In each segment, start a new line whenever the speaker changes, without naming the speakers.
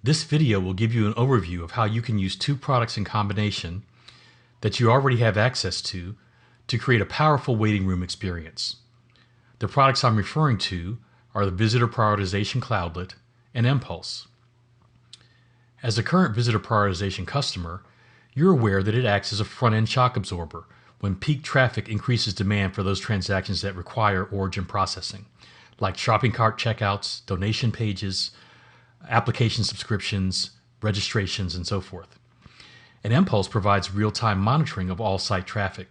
This video will give you an overview of how you can use two products in combination that you already have access to create a powerful waiting room experience. The products I'm referring to are the Visitor Prioritization Cloudlet and mPulse. As a current Visitor Prioritization customer, you're aware that it acts as a front-end shock absorber when peak traffic increases demand for those transactions that require origin processing, like shopping cart checkouts, donation pages, application subscriptions, registrations, and so forth. And mPulse provides real-time monitoring of all site traffic.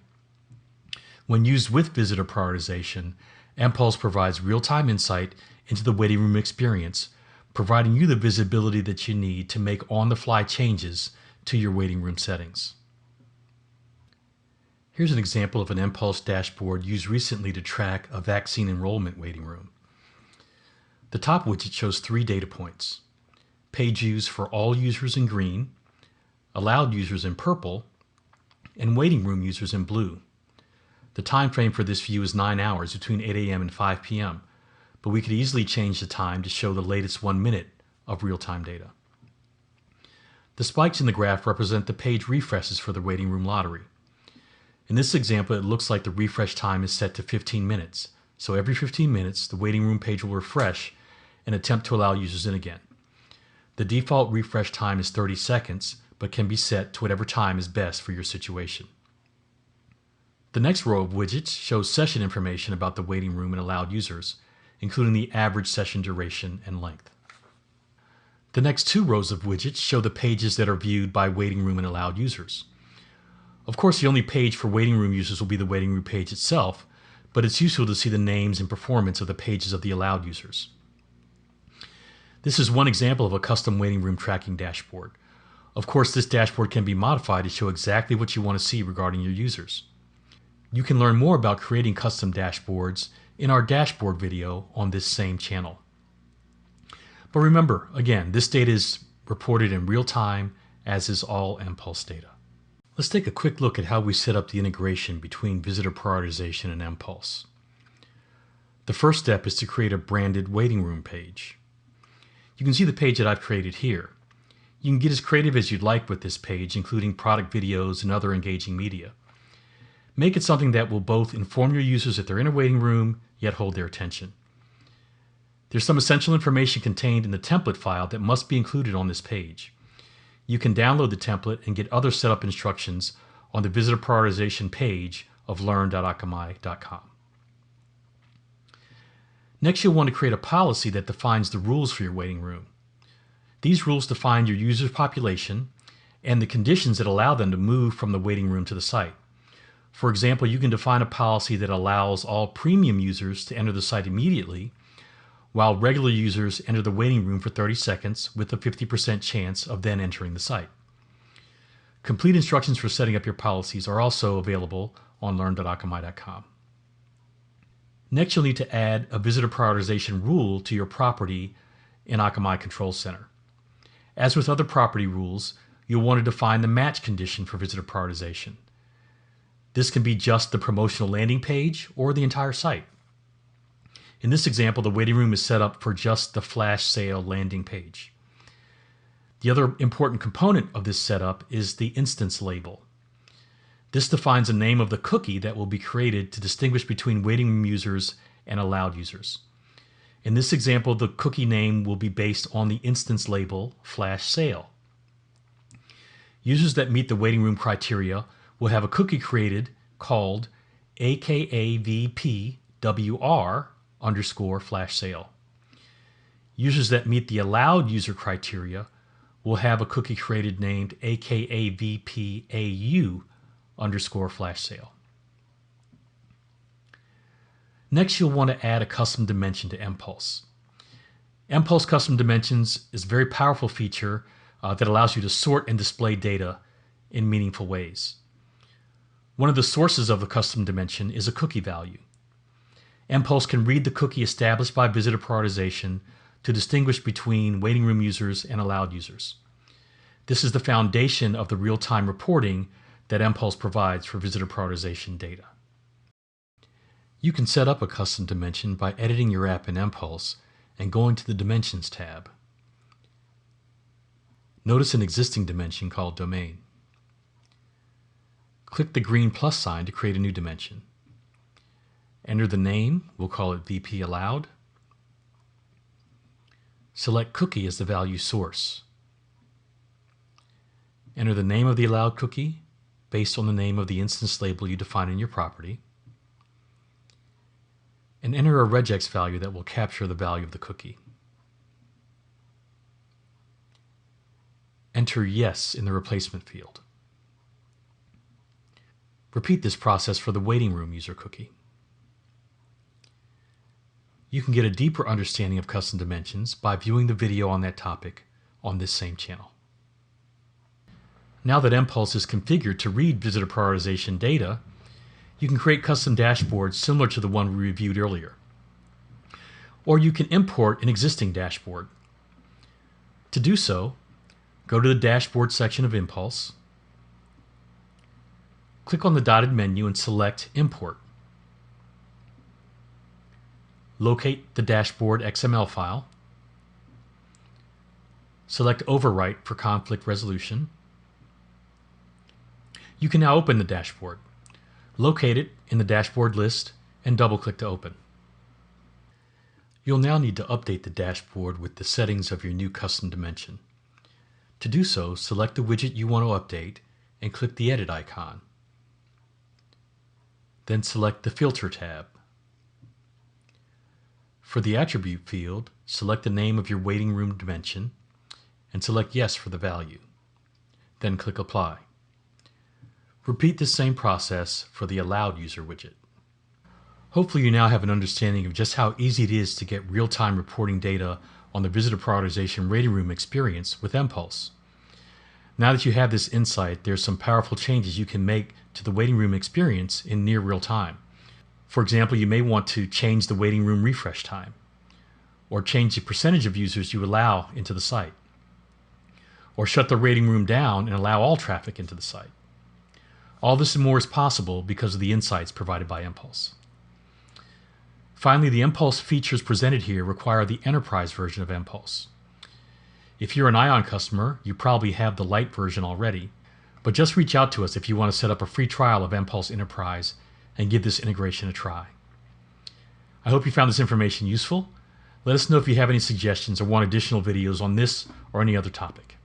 When used with Visitor Prioritization, mPulse provides real-time insight into the waiting room experience, providing you the visibility that you need to make on-the-fly changes to your waiting room settings. Here's an example of an mPulse dashboard used recently to track a vaccine enrollment waiting room. The top widget shows 3 data points: page views for all users in green, allowed users in purple, and waiting room users in blue. The time frame for this view is 9 hours between 8 a.m. and 5 p.m., but we could easily change the time to show the latest 1 minute of real-time data. The spikes in the graph represent the page refreshes for the waiting room lottery. In this example, it looks like the refresh time is set to 15 minutes, so every 15 minutes the waiting room page will refresh and attempt to allow users in again. The default refresh time is 30 seconds, but can be set to whatever time is best for your situation. The next row of widgets shows session information about the waiting room and allowed users, including the average session duration and length. The next 2 rows of widgets show the pages that are viewed by waiting room and allowed users. Of course, the only page for waiting room users will be the waiting room page itself, but it's useful to see the names and performance of the pages of the allowed users. This is one example of a custom waiting room tracking dashboard. Of course, this dashboard can be modified to show exactly what you want to see regarding your users. You can learn more about creating custom dashboards in our dashboard video on this same channel. But remember, again, this data is reported in real time, as is all mPulse data. Let's take a quick look at how we set up the integration between Visitor Prioritization and mPulse. The first step is to create a branded waiting room page. You can see the page that I've created here. You can get as creative as you'd like with this page, including product videos and other engaging media. Make it something that will both inform your users that they're in a waiting room, yet hold their attention. There's some essential information contained in the template file that must be included on this page. You can download the template and get other setup instructions on the Visitor Prioritization page of learn.akamai.com. Next, you'll want to create a policy that defines the rules for your waiting room. These rules define your user population and the conditions that allow them to move from the waiting room to the site. For example, you can define a policy that allows all premium users to enter the site immediately, while regular users enter the waiting room for 30 seconds with a 50% chance of then entering the site. Complete instructions for setting up your policies are also available on learn.akamai.com. Next, you'll need to add a visitor prioritization rule to your property in Akamai Control Center. As with other property rules, you'll want to define the match condition for visitor prioritization. This can be just the promotional landing page or the entire site. In this example, the waiting room is set up for just the flash sale landing page. The other important component of this setup is the instance label. This defines the name of the cookie that will be created to distinguish between waiting room users and allowed users. In this example, the cookie name will be based on the instance label flash sale. Users that meet the waiting room criteria will have a cookie created called AKAVPWR_flash sale. Users that meet the allowed user criteria will have a cookie created named AKAVPAU_flash sale. Next, you'll want to add a custom dimension to mPulse. mPulse Custom Dimensions is a very powerful feature that allows you to sort and display data in meaningful ways. One of the sources of the custom dimension is a cookie value. mPulse can read the cookie established by visitor prioritization to distinguish between waiting room users and allowed users. This is the foundation of the real-time reporting that mPulse provides for visitor prioritization data. You can set up a custom dimension by editing your app in mPulse and going to the Dimensions tab. notice an existing dimension called Domain. Click the green plus sign to create a new dimension. Enter the name, we'll call it VP Allowed. Select Cookie as the value source. Enter the name of the allowed cookie based on the name of the instance label you define in your property. And enter a regex value that will capture the value of the cookie. Enter Yes in the replacement field. Repeat this process for the waiting room user cookie. You can get a deeper understanding of custom dimensions by viewing the video on that topic on this same channel. Now that mPulse is configured to read visitor prioritization data, you can create custom dashboards similar to the one we reviewed earlier. Or you can import an existing dashboard. To do so, go to the Dashboard section of mPulse, click on the dotted menu and select Import. Locate the dashboard XML file, select Overwrite for conflict resolution. You can now open the dashboard. Locate it in the dashboard list and double-click to open. You'll now need to update the dashboard with the settings of your new custom dimension. To do so, select the widget you want to update and click the Edit icon. Then select the Filter tab. For the attribute field, select the name of your waiting room dimension and select Yes for the value. Then click Apply. Repeat the same process for the Allowed User widget. Hopefully you now have an understanding of just how easy it is to get real-time reporting data on the visitor prioritization waiting room experience with mPulse. Now that you have this insight, there's some powerful changes you can make to the waiting room experience in near real time. For example, you may want to change the waiting room refresh time, or change the percentage of users you allow into the site, or shut the waiting room down and allow all traffic into the site. All this and more is possible because of the insights provided by mPulse. Finally, the mPulse features presented here require the enterprise version of mPulse. If you're an Ion customer, you probably have the Lite version already, but just reach out to us if you want to set up a free trial of mPulse Enterprise and give this integration a try. I hope you found this information useful. Let us know if you have any suggestions or want additional videos on this or any other topic.